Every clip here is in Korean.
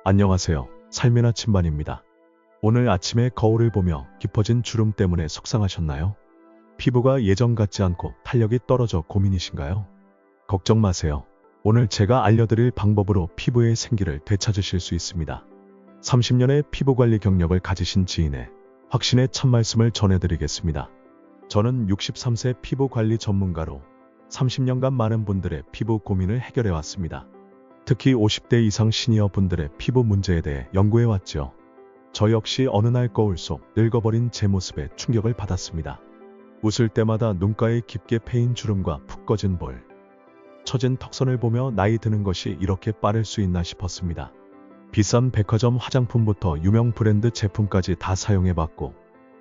안녕하세요. 삶의 나침반입니다. 오늘 아침에 거울을 보며 깊어진 주름 때문에 속상하셨나요? 피부가 예전 같지 않고 탄력이 떨어져 고민이신가요? 걱정 마세요. 오늘 제가 알려드릴 방법으로 피부의 생기를 되찾으실 수 있습니다. 30년의 피부관리 경력을 가지신 지인의 확신의 참말씀을 전해드리겠습니다. 저는 63세 피부관리 전문가로 30년간 많은 분들의 피부 고민을 해결해왔습니다. 특히 50대 이상 시니어 분들의 피부 문제에 대해 연구해왔죠. 저 역시 어느 날 거울 속 늙어버린 제 모습에 충격을 받았습니다. 웃을 때마다 눈가에 깊게 패인 주름과 푹 꺼진 볼, 처진 턱선을 보며 나이 드는 것이 이렇게 빠를 수 있나 싶었습니다. 비싼 백화점 화장품부터 유명 브랜드 제품까지 다 사용해봤고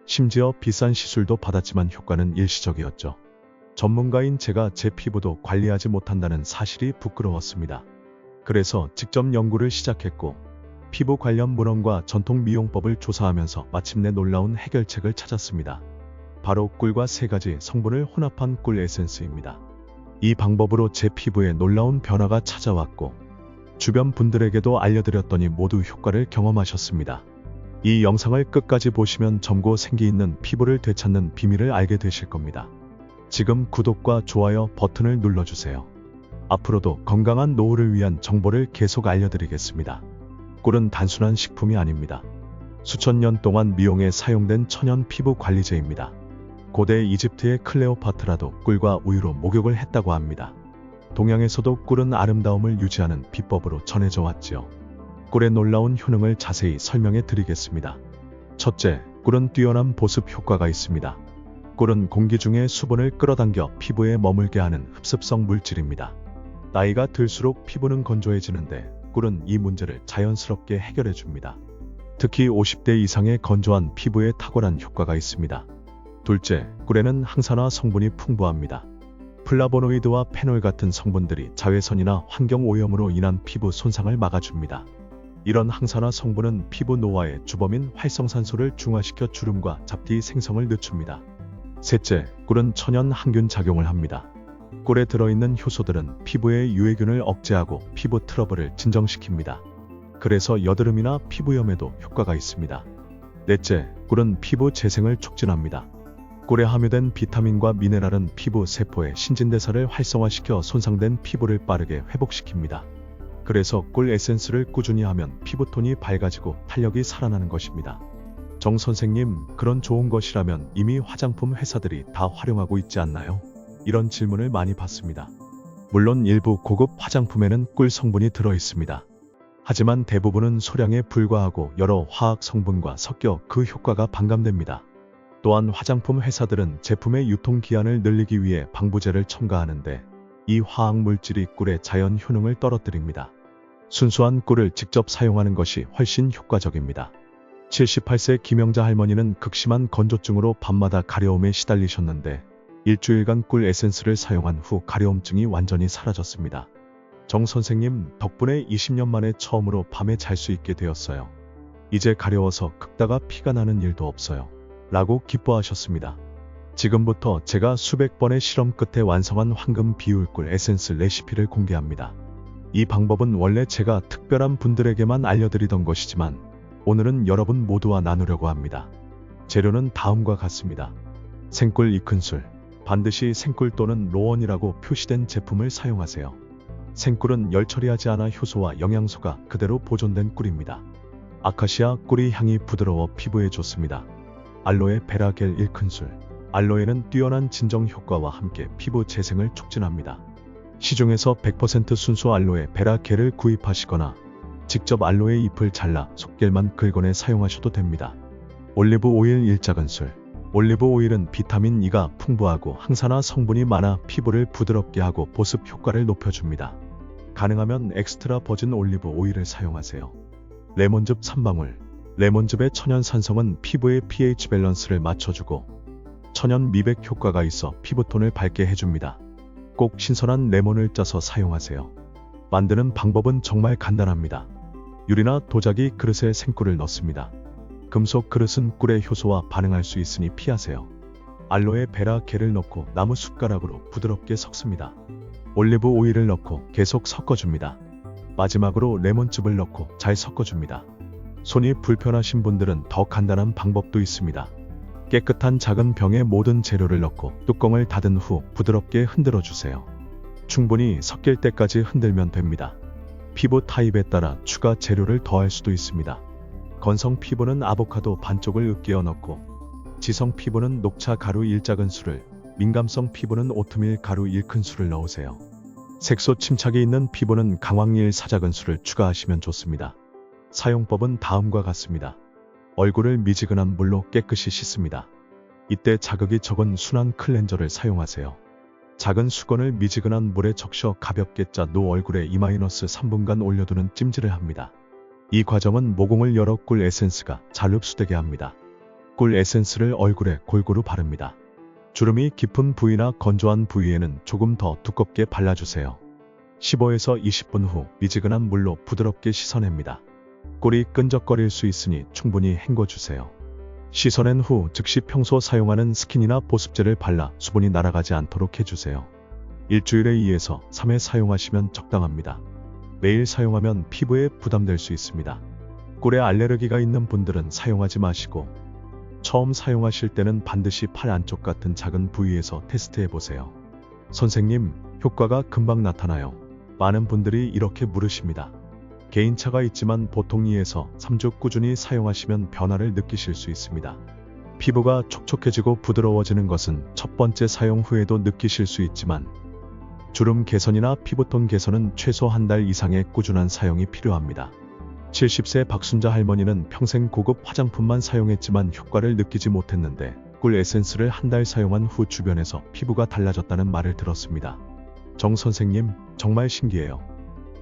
심지어 비싼 시술도 받았지만 효과는 일시적이었죠. 전문가인 제가 제 피부도 관리하지 못한다는 사실이 부끄러웠습니다. 그래서 직접 연구를 시작했고 피부 관련 문헌과 전통 미용법을 조사하면서 마침내 놀라운 해결책을 찾았습니다. 바로 꿀과 3가지 성분을 혼합한 꿀 에센스입니다. 이 방법으로 제 피부에 놀라운 변화가 찾아왔고 주변 분들에게도 알려드렸더니 모두 효과를 경험하셨습니다. 이 영상을 끝까지 보시면 젊고 생기 있는 피부를 되찾는 비밀을 알게 되실 겁니다. 지금 구독과 좋아요 버튼을 눌러주세요. 앞으로도 건강한 노후를 위한 정보를 계속 알려드리겠습니다. 꿀은 단순한 식품이 아닙니다. 수천 년 동안 미용에 사용된 천연 피부 관리제입니다. 고대 이집트의 클레오파트라도 꿀과 우유로 목욕을 했다고 합니다. 동양에서도 꿀은 아름다움을 유지하는 비법으로 전해져 왔지요. 꿀의 놀라운 효능을 자세히 설명해 드리겠습니다. 첫째, 꿀은 뛰어난 보습 효과가 있습니다. 꿀은 공기 중에 수분을 끌어당겨 피부에 머물게 하는 흡습성 물질입니다. 나이가 들수록 피부는 건조해지는데 꿀은 이 문제를 자연스럽게 해결해 줍니다. 특히 50대 이상의 건조한 피부에 탁월한 효과가 있습니다. 둘째, 꿀에는 항산화 성분이 풍부합니다. 플라보노이드와 페놀 같은 성분들이 자외선이나 환경 오염으로 인한 피부 손상을 막아줍니다. 이런 항산화 성분은 피부 노화의 주범인 활성산소를 중화시켜 주름과 잡티 생성을 늦춥니다. 셋째, 꿀은 천연 항균 작용을 합니다. 꿀에 들어있는 효소들은 피부의 유해균을 억제하고 피부 트러블을 진정시킵니다. 그래서 여드름이나 피부염에도 효과가 있습니다. 넷째, 꿀은 피부 재생을 촉진합니다. 꿀에 함유된 비타민과 미네랄은 피부 세포의 신진대사를 활성화시켜 손상된 피부를 빠르게 회복시킵니다. 그래서 꿀 에센스를 꾸준히 하면 피부톤이 밝아지고 탄력이 살아나는 것입니다. 정 선생님, 그런 좋은 것이라면 이미 화장품 회사들이 다 활용하고 있지 않나요? 이런 질문을 많이 받습니다. 물론 일부 고급 화장품에는 꿀 성분이 들어있습니다. 하지만 대부분은 소량에 불과하고 여러 화학 성분과 섞여 그 효과가 반감됩니다. 또한 화장품 회사들은 제품의 유통기한을 늘리기 위해 방부제를 첨가하는데 이 화학 물질이 꿀의 자연 효능을 떨어뜨립니다. 순수한 꿀을 직접 사용하는 것이 훨씬 효과적입니다. 78세 김영자 할머니는 극심한 건조증으로 밤마다 가려움에 시달리셨는데 일주일간 꿀 에센스를 사용한 후 가려움증이 완전히 사라졌습니다. 정 선생님 덕분에 20년 만에 처음으로 밤에 잘 수 있게 되었어요. 이제 가려워서 긁다가 피가 나는 일도 없어요. 라고 기뻐하셨습니다. 지금부터 제가 수백 번의 실험 끝에 완성한 황금 비율꿀 에센스 레시피를 공개합니다. 이 방법은 원래 제가 특별한 분들에게만 알려드리던 것이지만 오늘은 여러분 모두와 나누려고 합니다. 재료는 다음과 같습니다. 생꿀 2큰술, 반드시 생꿀 또는 로원이라고 표시된 제품을 사용하세요. 생꿀은 열 처리하지 않아 효소와 영양소가 그대로 보존된 꿀입니다. 아카시아 꿀이 향이 부드러워 피부에 좋습니다. 알로에 베라겔 1큰술. 알로에는 뛰어난 진정 효과와 함께 피부 재생을 촉진합니다. 시중에서 100% 순수 알로에 베라겔을 구입하시거나 직접 알로에 잎을 잘라 속겔만 긁어내 사용하셔도 됩니다. 올리브 오일 1작은술. 올리브 오일은 비타민 E가 풍부하고 항산화 성분이 많아 피부를 부드럽게 하고 보습 효과를 높여줍니다. 가능하면 엑스트라 버진 올리브 오일을 사용하세요. 레몬즙 3방울. 레몬즙의 천연 산성은 피부의 pH 밸런스를 맞춰주고 천연 미백 효과가 있어 피부톤을 밝게 해줍니다. 꼭 신선한 레몬을 짜서 사용하세요. 만드는 방법은 정말 간단합니다. 유리나 도자기 그릇에 생꿀을 넣습니다. 금속 그릇은 꿀의 효소와 반응할 수 있으니 피하세요. 알로에 베라겔을 넣고 나무 숟가락으로 부드럽게 섞습니다. 올리브 오일을 넣고 계속 섞어줍니다. 마지막으로 레몬즙을 넣고 잘 섞어줍니다. 손이 불편하신 분들은 더 간단한 방법도 있습니다. 깨끗한 작은 병에 모든 재료를 넣고 뚜껑을 닫은 후 부드럽게 흔들어 주세요. 충분히 섞일 때까지 흔들면 됩니다. 피부 타입에 따라 추가 재료를 더할 수도 있습니다. 건성 피부는 아보카도 반쪽을 으깨어 넣고, 지성 피부는 녹차 가루 1작은술을, 민감성 피부는 오트밀 가루 1큰술을 넣으세요. 색소 침착이 있는 피부는 강황일 4작은술을 추가하시면 좋습니다. 사용법은 다음과 같습니다. 얼굴을 미지근한 물로 깨끗이 씻습니다. 이때 자극이 적은 순한 클렌저를 사용하세요. 작은 수건을 미지근한 물에 적셔 가볍게 짜 노 얼굴에 2-3분간 올려두는 찜질을 합니다. 이 과정은 모공을 열어 꿀 에센스가 잘 흡수되게 합니다. 꿀 에센스를 얼굴에 골고루 바릅니다. 주름이 깊은 부위나 건조한 부위에는 조금 더 두껍게 발라주세요. 15에서 20분 후 미지근한 물로 부드럽게 씻어냅니다. 꿀이 끈적거릴 수 있으니 충분히 헹궈주세요. 씻어낸 후 즉시 평소 사용하는 스킨이나 보습제를 발라 수분이 날아가지 않도록 해주세요. 일주일에 2에서 3회 사용하시면 적당합니다. 매일 사용하면 피부에 부담될 수 있습니다. 꿀에 알레르기가 있는 분들은 사용하지 마시고, 처음 사용하실 때는 반드시 팔 안쪽 같은 작은 부위에서 테스트해보세요. 선생님, 효과가 금방 나타나요. 많은 분들이 이렇게 물으십니다. 개인차가 있지만 보통 2에서 3주 꾸준히 사용하시면 변화를 느끼실 수 있습니다. 피부가 촉촉해지고 부드러워지는 것은 첫 번째 사용 후에도 느끼실 수 있지만, 주름 개선이나 피부톤 개선은 최소 한 달 이상의 꾸준한 사용이 필요합니다. 70세 박순자 할머니는 평생 고급 화장품만 사용했지만 효과를 느끼지 못했는데 꿀 에센스를 한 달 사용한 후 주변에서 피부가 달라졌다는 말을 들었습니다. 정 선생님, 정말 신기해요.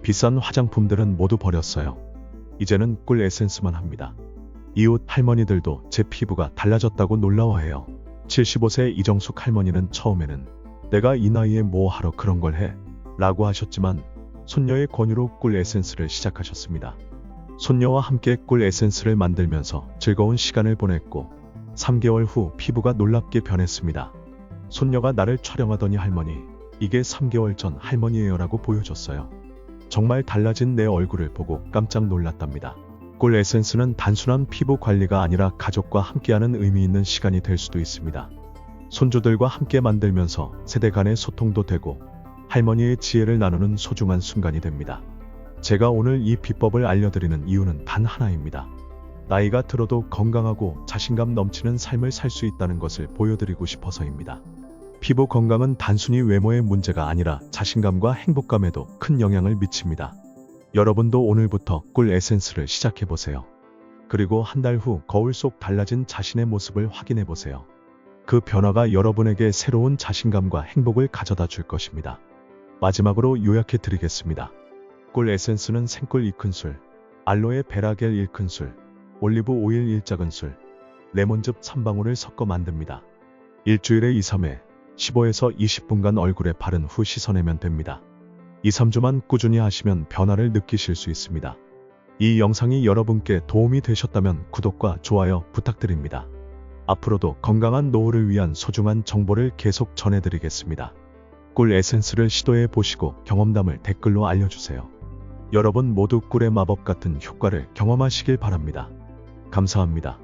비싼 화장품들은 모두 버렸어요. 이제는 꿀 에센스만 합니다. 이웃 할머니들도 제 피부가 달라졌다고 놀라워해요. 75세 이정숙 할머니는 처음에는 내가 이 나이에 뭐 하러 그런 걸 해? 라고 하셨지만 손녀의 권유로 꿀 에센스를 시작하셨습니다. 손녀와 함께 꿀 에센스를 만들면서 즐거운 시간을 보냈고 3개월 후 피부가 놀랍게 변했습니다. 손녀가 나를 촬영하더니 할머니, 이게 3개월 전 할머니예요 라고 보여줬어요. 정말 달라진 내 얼굴을 보고 깜짝 놀랐답니다. 꿀 에센스는 단순한 피부 관리가 아니라 가족과 함께하는 의미 있는 시간이 될 수도 있습니다. 손주들과 함께 만들면서 세대 간의 소통도 되고 할머니의 지혜를 나누는 소중한 순간이 됩니다. 제가 오늘 이 비법을 알려드리는 이유는 단 하나입니다. 나이가 들어도 건강하고 자신감 넘치는 삶을 살 수 있다는 것을 보여드리고 싶어서입니다. 피부 건강은 단순히 외모의 문제가 아니라 자신감과 행복감에도 큰 영향을 미칩니다. 여러분도 오늘부터 꿀 에센스를 시작해보세요. 그리고 한 달 후 거울 속 달라진 자신의 모습을 확인해보세요. 그 변화가 여러분에게 새로운 자신감과 행복을 가져다 줄 것입니다. 마지막으로 요약해드리겠습니다. 꿀 에센스는 생꿀 2큰술, 알로에 베라겔 1큰술, 올리브 오일 1작은술, 레몬즙 3방울을 섞어 만듭니다. 일주일에 2-3회, 15에서 20분간 얼굴에 바른 후 씻어내면 됩니다. 2-3주만 꾸준히 하시면 변화를 느끼실 수 있습니다. 이 영상이 여러분께 도움이 되셨다면 구독과 좋아요 부탁드립니다. 앞으로도 건강한 노후를 위한 소중한 정보를 계속 전해드리겠습니다. 꿀 에센스를 시도해 보시고 경험담을 댓글로 알려주세요. 여러분 모두 꿀의 마법 같은 효과를 경험하시길 바랍니다. 감사합니다.